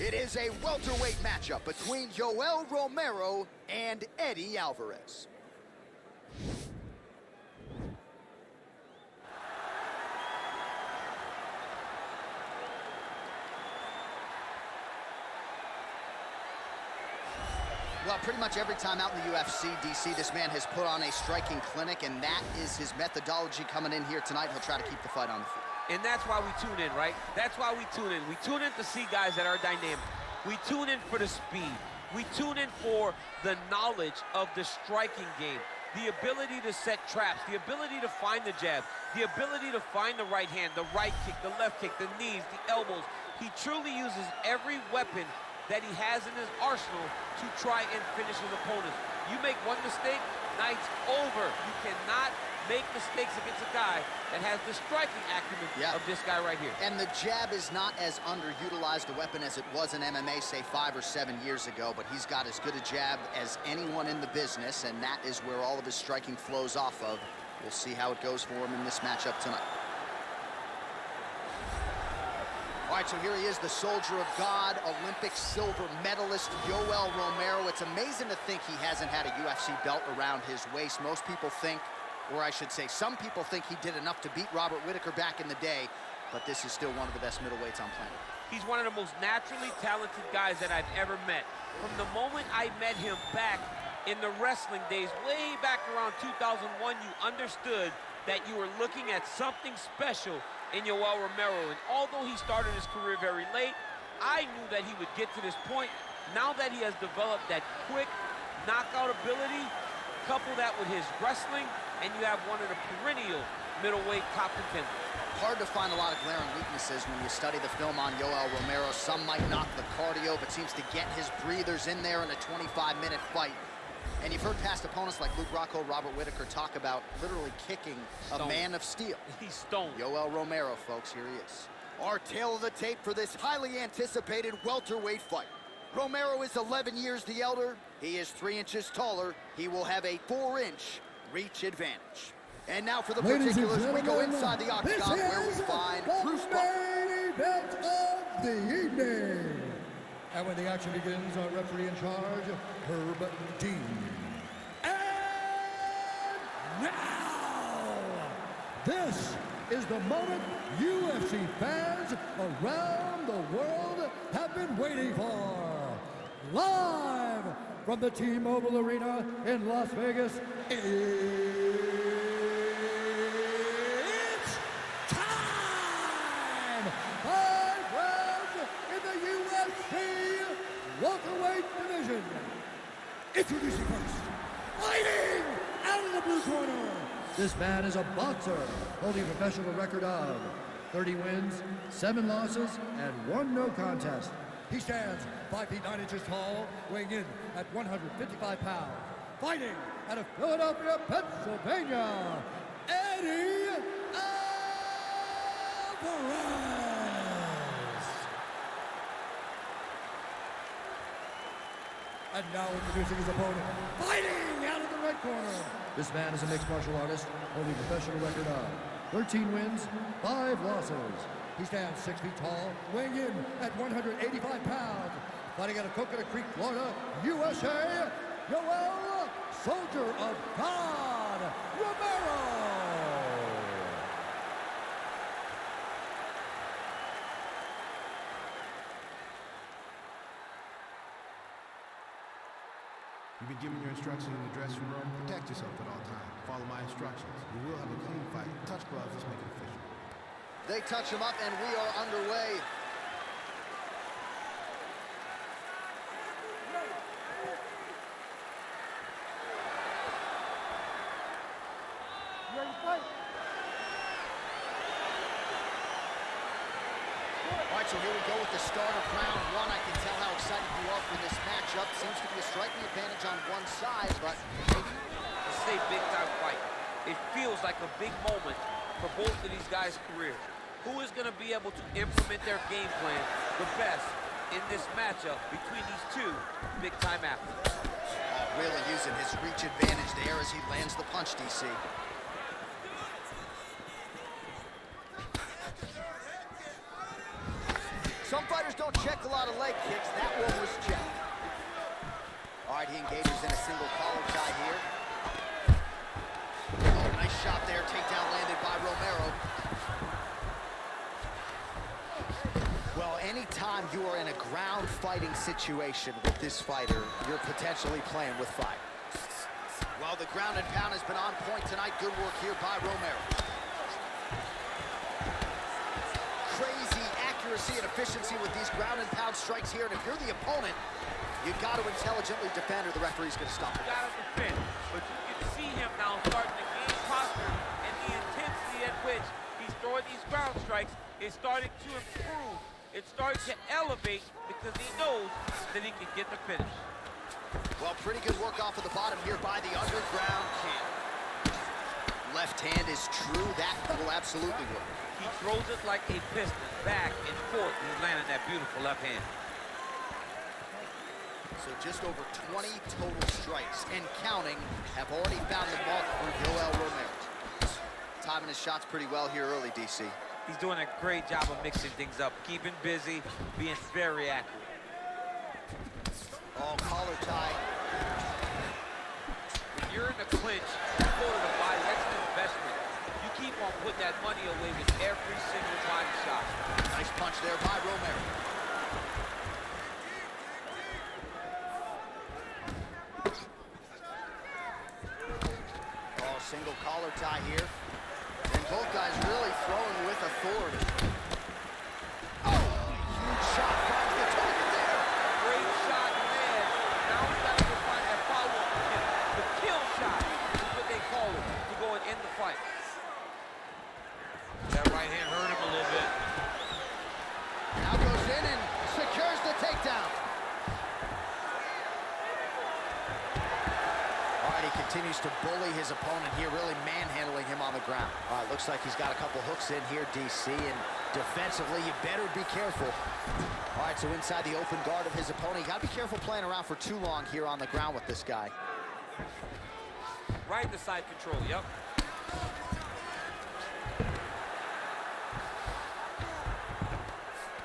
It is a welterweight matchup between Yoel Romero and Eddie Alvarez. Well, pretty much every time out in the UFC, DC, this man has put on a striking clinic, and that is his methodology coming in here tonight. He'll try to keep the fight on the field. And that's why we tune in, right? That's why we tune in. We tune in to see guys that are dynamic. We tune in for the speed. We tune in for the knowledge of the striking game, the ability to set traps, the ability to find the jab, the ability to find the right hand, the right kick, the left kick, the knees, the elbows. He truly uses every weapon that he has in his arsenal to try and finish his opponents. You make one mistake, night's over. You cannot make mistakes against a guy that has the striking acumen of this guy right here. And the jab is not as underutilized a weapon as it was in MMA, say 5 or 7 years ago, but he's got as good a jab as anyone in the business, and that is where all of his striking flows off of. We'll see how it goes for him in this matchup tonight. All right, so here he is, the soldier of God, Olympic silver medalist, Yoel Romero. It's amazing to think he hasn't had a UFC belt around his waist. Most people think, or I should say, some people think he did enough to beat Robert Whittaker back in the day, but this is still one of the best middleweights on planet. He's one of the most naturally talented guys that I've ever met. From the moment I met him back in the wrestling days, way back around 2001, you understood that you were looking at something special in Yoel Romero. And although he started his career very late, I knew that he would get to this point. Now that he has developed that quick knockout ability, couple that with his wrestling, and you have one of the perennial middleweight top contenders. Hard to find a lot of glaring weaknesses when you study the film on Yoel Romero. Some might knock the cardio, but seems to get his breathers in there in a 25-minute fight. And you've heard past opponents like Luke Rocco, Robert Whittaker talk about literally kicking a man of steel. He's stoned. Yoel Romero, folks, here he is. Our tale of the tape for this highly anticipated welterweight fight. Romero is 11 years the elder. He is 3 inches taller. He will have a 4-inch reach advantage. And now for the particulars, we go inside the octagon where we find Bruce Buffer. Main event of the evening. And when the action begins, our referee in charge, Herb Dean. And now, this is the moment UFC fans around the world have been waiting for. Live from the T-Mobile Arena in Las Vegas, it's time! 5 rounds in the UFC welterweight division. Introducing first, fighting out of the blue corner. This man is a boxer holding a professional record of 30 wins, 7 losses, and 1 no contest. He stands 5 feet 9 inches tall, weighing in at 155 pounds. Fighting out of Philadelphia, Pennsylvania, Eddie Alvarez. And now introducing his opponent, fighting out of the red corner. This man is a mixed martial artist, holding a professional record of 13 wins, 5 losses. He stands 6 feet tall, weighing in at 185 pounds. Fighting out of Coconut Creek, Florida, USA, Yoel, Soldier of God, Romero. You've been given your instructions in the dressing room. Protect yourself at all times. Follow my instructions. We will have a clean fight. Touch gloves, let's make it official. They touch him up, and we are underway. All right, so here we go with the start of round 1. I can tell how excited you are for this matchup. Seems to be a striking advantage on one side, but This is a big-time fight. It feels like a big moment for both of these guys' careers. Who is going to be able to implement their game plan the best in this matchup between these two big-time athletes? really using his reach advantage there as he lands the punch, DC. Some fighters fighters don't check a lot of leg kicks. That one was checked. All right, he engages in a single collar tie here. Oh, nice shot there. Takedown landed by Romero. Well, anytime you are in a ground fighting situation with this fighter, you're potentially playing with fire. Well, the ground and pound has been on point tonight. Good work here by Romero. Crazy accuracy and efficiency with these ground and pound strikes here. And if you're the opponent, you've got to intelligently defend or the referee's going to stop it. You got to defend, but you can see him now starting to gain posture, and the intensity at which he's throwing these ground strikes is starting to improve. It's starting to elevate because he knows that he can get the finish. Well, pretty good work off of the bottom here by the underground king. Left hand is true. That will absolutely work. He throws it like a piston, back and forth. He's landing that beautiful left hand. So just over 20 total strikes and counting have already found the mark for Yoel Romero. Timing his shots pretty well here early, DC. He's doing a great job of mixing things up, keeping busy, being very accurate. Oh, collar tie. When you're in the clinch, you go to the body, that's an investment. You keep on putting that money away with every single body shot. Nice punch there by Romero. Oh, single collar tie here. And both guys really throwing with authority. Oh, huge shot finds the target there. Great shot, man. Now we got to find that follow-up kill. The kill shot is what they call it, to go and end the fight. That right hand hurt him a little bit. Now goes in and secures the takedown. All right, he continues to bully his opponent here, really manhandling him on the ground. All right, looks like he's got a couple hooks in here, DC, and defensively, you better be careful. All right, so inside the open guard of his opponent, you got to be careful playing around for too long here on the ground with this guy. Right to side control, yep.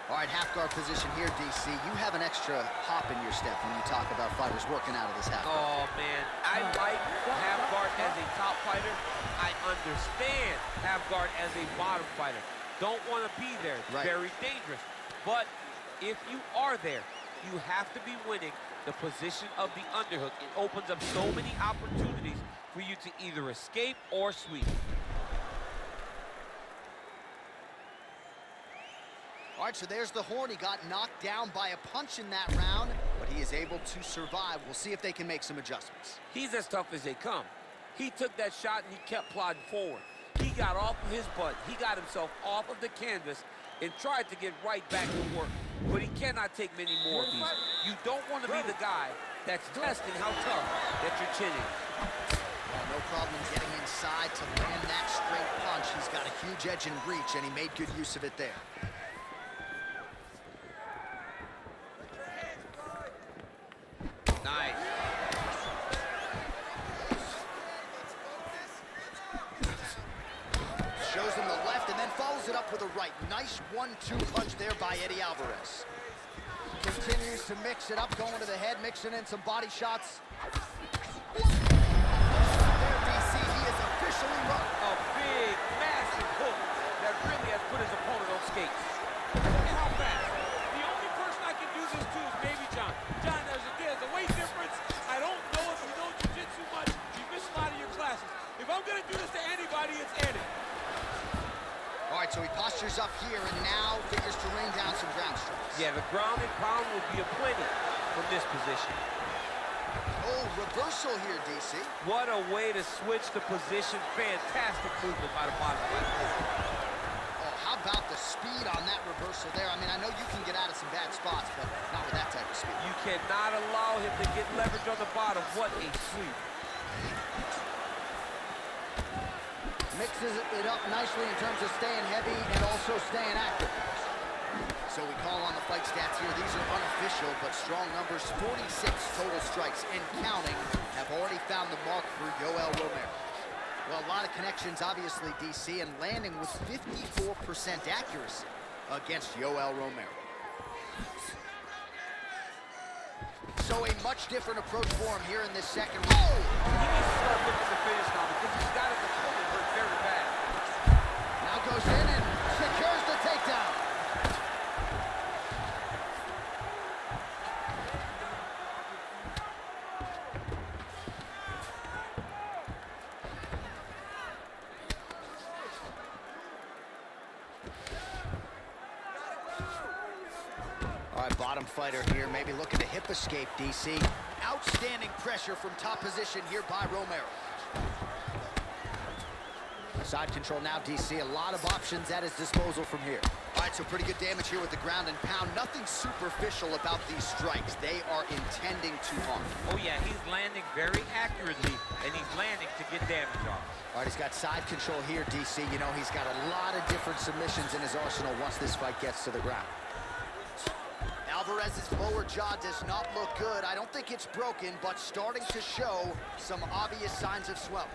All right, half guard position here, DC. You have an extra hop in your step when you talk about fighters working out of this half guard. Oh, man. I like half guard as a top fighter. I understand half guard as a bottom fighter. Don't want to be there. It's very dangerous. But if you are there, you have to be winning the position of the underhook. It opens up so many opportunities for you to either escape or sweep. All right, so there's the horn. He got knocked down by a punch in that round, but he is able to survive. We'll see if they can make some adjustments. He's as tough as they come. He took that shot and he kept plodding forward. He got off of his butt. He got himself off of the canvas and tried to get right back to work. But he cannot take many more of these. You don't want to be the guy that's testing how tough that your chin is. Well, no problem getting inside to land that straight punch. He's got a huge edge and reach, and he made good use of it there. Nice. Shows him the left and then follows it up with a right. Nice 1-2 punch there by Eddie Alvarez. Continues to mix it up, going to the head, mixing in some body shots. There, DC, he is officially run. A big, massive hook that really has put his opponent on skates. Look at how fast. The only person I can do this to is maybe John. John, there's a weight difference. I don't know if you know jiu-jitsu much. You missed a lot of your classes. If I'm going to do this to anybody, it's Eddie. All right, so he postures up here and now figures to rain down some ground strikes. Yeah, the ground and pound will be aplenty from this position. Oh, reversal here, DC. What a way to switch the position. Fantastic movement by the bottom fighter. Oh, how about the speed on that reversal there? I mean, I know you can get out of some bad spots, but not with that type of speed. You cannot allow him to get leverage on the bottom. What a sweep. Mixes it up nicely in terms of staying heavy and also staying active. So we call on the fight stats here. These are unofficial, but strong numbers. 46 total strikes and counting have already found the mark for Yoel Romero. Well, a lot of connections, obviously, DC, and landing with 54% accuracy against Yoel Romero. So a much different approach for him here in this second round. He needs to start looking to finish now because he's got his opponent hurt very bad. Now goes in and secures the takedown. All right, bottom fighter here, maybe looking to hip escape, DC. Outstanding pressure from top position here by Romero. Side control now, DC. A lot of options at his disposal from here. All right, so pretty good damage here with the ground and pound. Nothing superficial about these strikes. They are intending to harm. Oh, yeah, he's landing very accurately, and he's landing to get damage off. All right, he's got side control here, DC. You know, he's got a lot of different submissions in his arsenal once this fight gets to the ground. Alvarez's lower jaw does not look good. I don't think it's broken, but starting to show some obvious signs of swelling.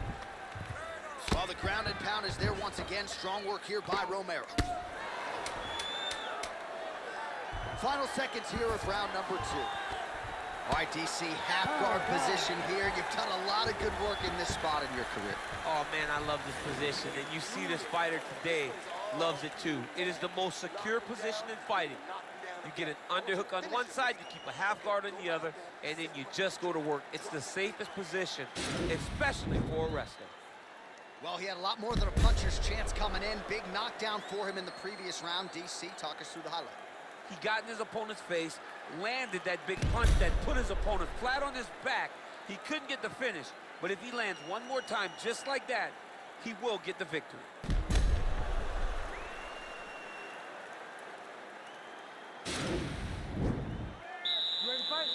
Well, the ground and pound is there once again. Strong work here by Romero. Final seconds here of round number 2. All right, DC, half guard position here. You've done a lot of good work in this spot in your career. Oh, man, I love this position, and you see this fighter today loves it too. It is the most secure position in fighting. You get an underhook on one side, you keep a half guard on the other, and then you just go to work. It's the safest position, especially for a wrestler. Well, he had a lot more than a puncher's chance coming in. Big knockdown for him in the previous round. DC, talk us through the highlight. He got in his opponent's face, landed that big punch that put his opponent flat on his back. He couldn't get the finish, but if he lands one more time just like that, he will get the victory. Ready to fight?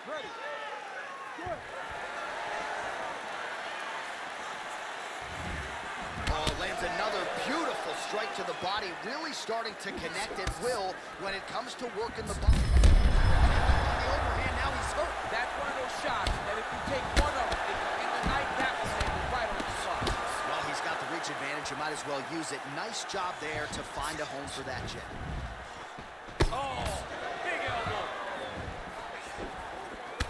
Ready. Good. Oh, lands another beautiful strike to the body, really starting to connect at will when it comes to working the body. On the overhand, now he's hurt. That's one of those shots that if you take one of them in the night, that will save you right on the spot. Well, he's got the reach advantage. You might as well use it. Nice job there to find a home for that jab. Oh, big elbow.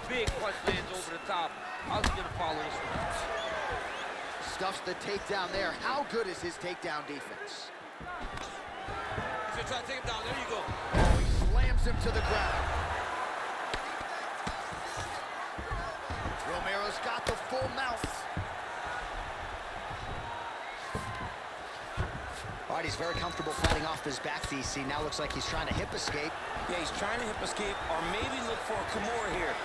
Big punch lands over the top. How's he gonna follow this one? Stuffs the takedown there. How good is his takedown defense? He's gonna try to take him down. There you go. Oh, he slams him to the ground. Romero's got the full mount. All right, he's very comfortable fighting off his back, DC. Now looks like he's trying to hip escape. Yeah, he's trying to hip escape or maybe look for a Kimura here.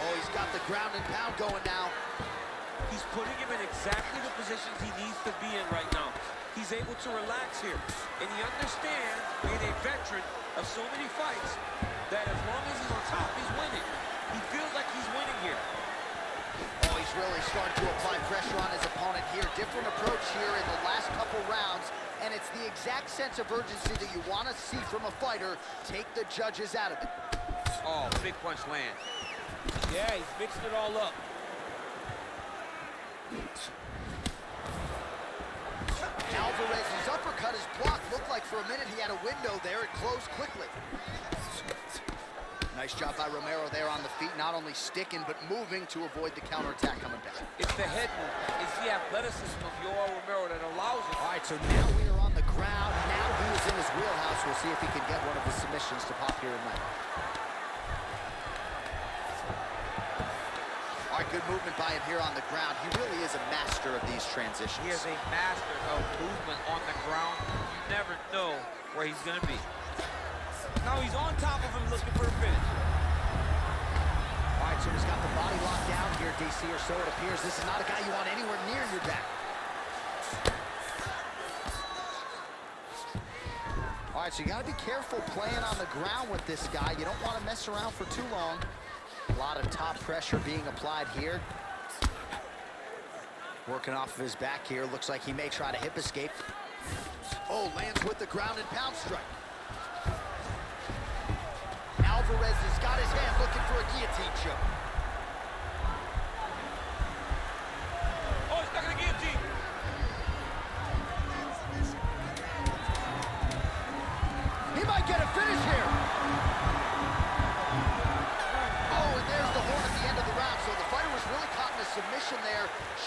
Oh, he's got the ground and pound going now. He's putting him in exactly the positions he needs to be in right now. He's able to relax here. And he understands, being a veteran of so many fights, that as long as he's on top, he's winning. He feels like he's winning here. Oh, he's really starting to apply pressure on his opponent here. Different approach here in the last couple rounds, and it's the exact sense of urgency that you want to see from a fighter. Take the judges out of it. Oh, big punch land. Yeah, he's mixing it all up. Alvarez's uppercut is blocked. Looked like for a minute he had a window there. It closed quickly. Nice job by Romero there on the feet, not only sticking, but moving to avoid the counterattack coming back. It's the head movement. It's the athleticism of Yoel Romero that allows it. All right, so now we are on the ground. Now he is in his wheelhouse. We'll see if he can get one of his submissions to pop here tonight. All right, good movement by him here on the ground. He really is a master of these transitions. He is a master of movement on the ground. You never know where he's going to be. Now he's on top of him looking for a finish. All right, so he's got the body locked down here, DC, or so it appears. This is not a guy you want anywhere near your back. All right, so you got to be careful playing on the ground with this guy. You don't want to mess around for too long. A lot of top pressure being applied here. Working off of his back here. Looks like he may try to hip escape. Oh, lands with the ground and pound strike. Alvarez has got his hand looking for a guillotine choke. Oh, he's stuck in a guillotine. He might get a finish here.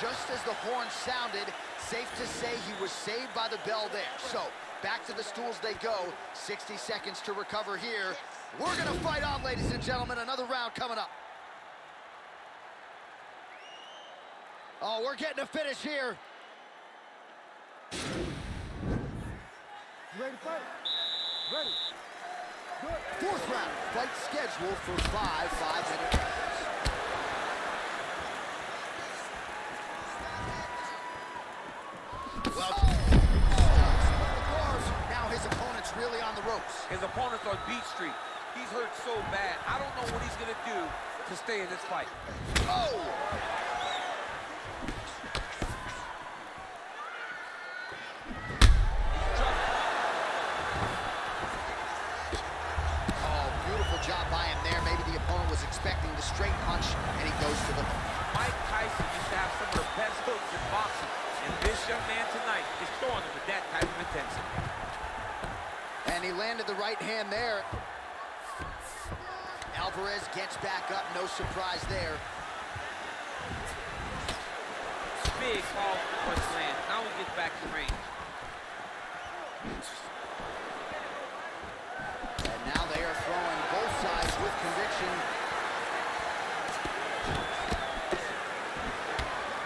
just as the horn sounded, safe to say he was saved by the bell there. So, back to the stools they go. 60 seconds to recover here. We're gonna fight on, ladies and gentlemen. Another round coming up. Oh, we're getting a finish here. You ready to fight? Ready. Good. Fourth round, fight scheduled for 5-minute rounds. Well, now his opponent's really on the ropes. His opponent's on beat street. He's hurt so bad. I don't know what he's gonna do to stay in this fight. Oh! Job by him there. Maybe the opponent was expecting the straight punch, and he goes to the... Mike Tyson used to have some of the best hooks in boxing, and this young man tonight is throwing him with that type of intensity. And he landed the right hand there. Alvarez gets back up, no surprise there. Big ball punch land. Now he gets back to range. And now they are throwing both sides with conviction.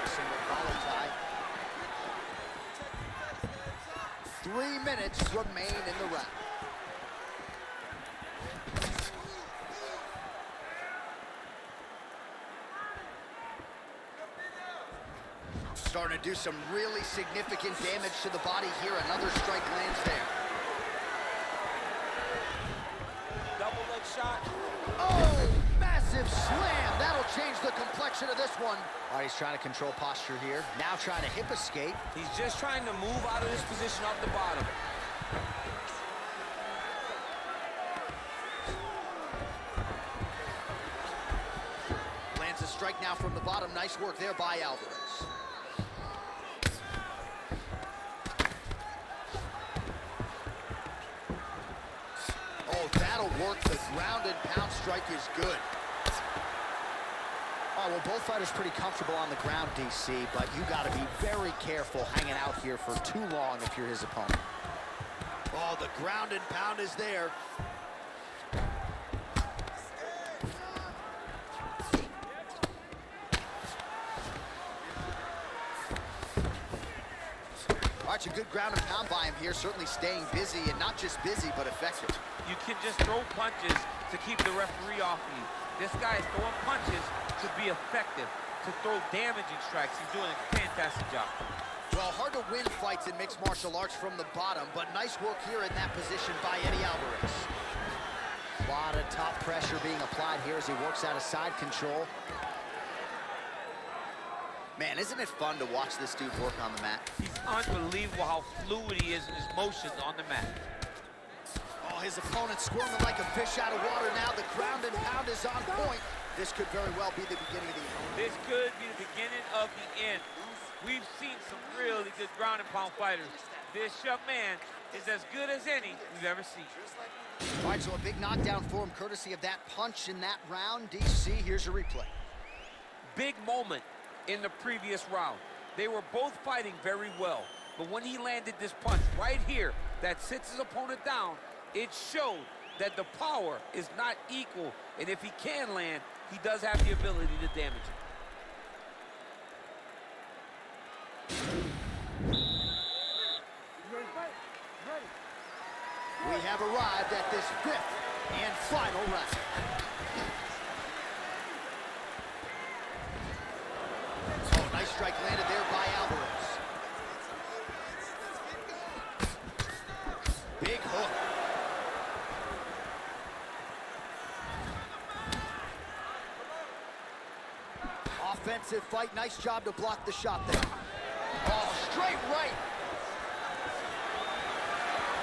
Single collar tie. 3 minutes remain in the round. Starting to do some really significant damage to the body here. Another strike lands there. Double leg shot. Oh, massive slam. That'll change the complexion of this one. All right, he's trying to control posture here. Now trying to hip escape. He's just trying to move out of this position off the bottom. Lands a strike now from the bottom. Nice work there by Alvarez. Oh, that'll work. The ground and pound strike is good. Oh, well, both fighters pretty comfortable on the ground, DC, but you got to be very careful hanging out here for too long if you're his opponent. Oh, the ground and pound is there. All right, a good ground and pound by him here, certainly staying busy, and not just busy, but effective. You can just throw punches to keep the referee off of you. This guy is throwing punches to be effective, to throw damaging strikes. He's doing a fantastic job. Well, hard to win fights in mixed martial arts from the bottom, but nice work here in that position by Eddie Alvarez. A lot of top pressure being applied here as he works out of side control. Man, isn't it fun to watch this dude work on the mat? He's unbelievable how fluid he is in his motions on the mat. Oh, his opponent squirming like a fish out of water now. The ground and pound is on point. This could very well be the beginning of the end. This could be the beginning of the end. We've seen some really good ground and pound fighters. This young man is as good as any we've ever seen. All right, so a big knockdown for him, courtesy of that punch in that round. DC, here's your replay. Big moment in the previous round. They were both fighting very well, but when he landed this punch right here that sits his opponent down, it showed that the power is not equal, and if he can land, he does have the ability to damage it. We have arrived at this 5th and final round. Oh, nice strike landed there by Alvarez. Big hook. Offensive fight. Nice job to block the shot there. Oh, straight right.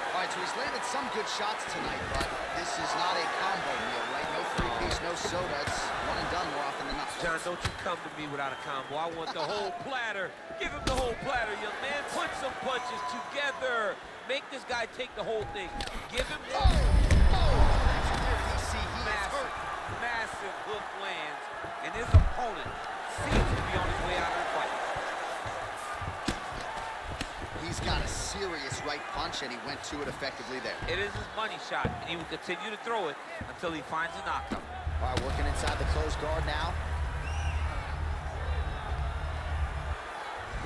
All right, so he's landed some good shots tonight, but this is not a combo meal, right? No three-piece, no soda. It's one and done more often than not. John, don't you come to me without a combo. I want the whole platter. Give him the whole platter, young man. Put some punches together. Make this guy take the whole thing. Give him the... Massive, massive hook lands, and his opponent seems to be on his way out of the fight. He's got a serious right punch, and he went to it effectively there. It is his money shot, and he will continue to throw it until he finds a knockout. All right, working inside the closed guard now.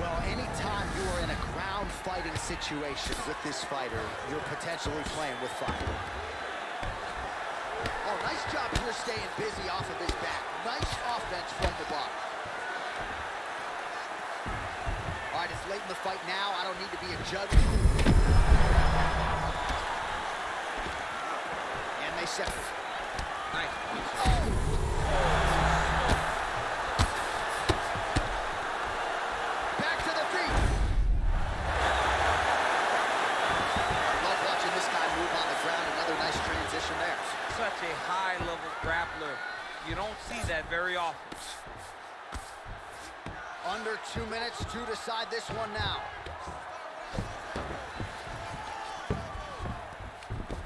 Well, anytime you are in a ground fighting situation with this fighter, you're potentially playing with fire. Oh, nice job here staying busy off of his back. Nice offense from the bottom. All right, it's late in the fight now. I don't need to be a judge. And they separate. Nice. Back to the feet. Love watching this guy move on the ground. Another nice transition there. Such a high-level grappler. You don't see that very often. Under 2 minutes to decide this one now.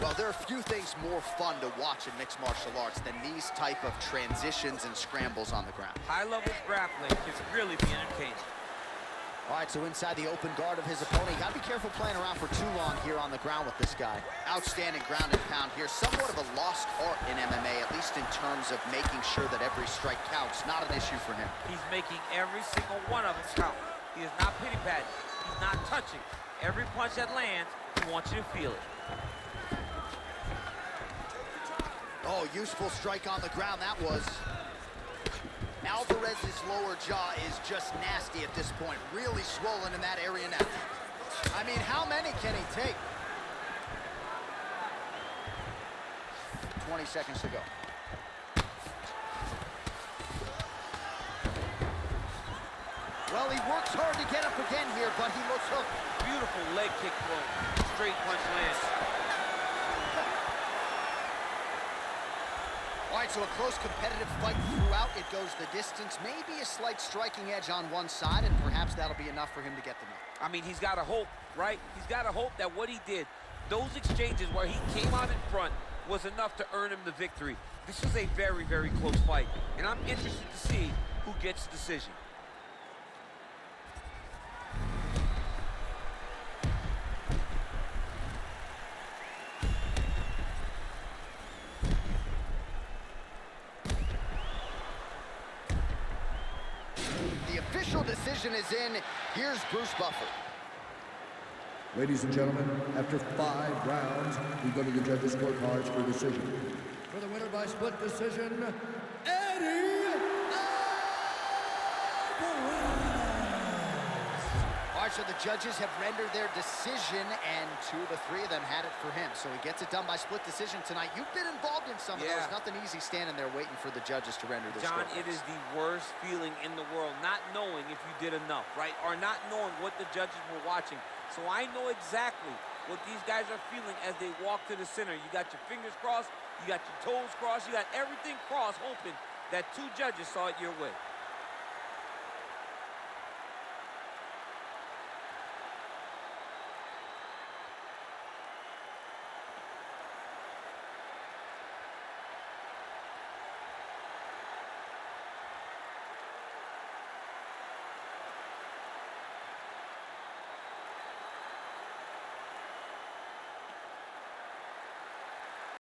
Well, there are few things more fun to watch in mixed martial arts than these type of transitions and scrambles on the ground. High-level grappling can really be entertaining. All right, so inside the open guard of his opponent, you gotta be careful playing around for too long here on the ground with this guy. Outstanding ground and pound here. Somewhat of a lost art in MMA, at least in terms of making sure that every strike counts. Not an issue for him. He's making every single one of them count. He is not pity-patting. He's not touching. Every punch that lands, he wants you to feel it. Oh, useful strike on the ground, that was. Alvarez's lower jaw is just nasty at this point. Really swollen in that area now. I mean, how many can he take? 20 seconds to go. Well, he works hard to get up again here, but he looks hooked. Beautiful leg kick throw. Straight punch lands. All right, so a close competitive fight throughout. It goes the distance. Maybe a slight striking edge on one side, and perhaps that'll be enough for him to get the knock. I mean, he's got to hope, right? He's got to hope that what he did, those exchanges where he came out in front, was enough to earn him the victory. This was a very, very close fight, and I'm interested to see who gets the decision. Official decision is in. Here's Bruce Buffer. Ladies and gentlemen, after 5 rounds, we go to the judges' scorecards for decision. For the winner by split decision, Eddie Alvarez. All right, so the judges have rendered their decision, and 2 of the 3 of them had it for him. So he gets it done by split decision tonight. You've been involved in some of those. Nothing easy standing there waiting for the judges to render their John, scorecards. it is the worst feeling in the world, not knowing if you did enough, right? Or not knowing what the judges were watching. So I know exactly what these guys are feeling as they walk to the center. You got your fingers crossed, you got your toes crossed, you got everything crossed, hoping that 2 judges saw it your way.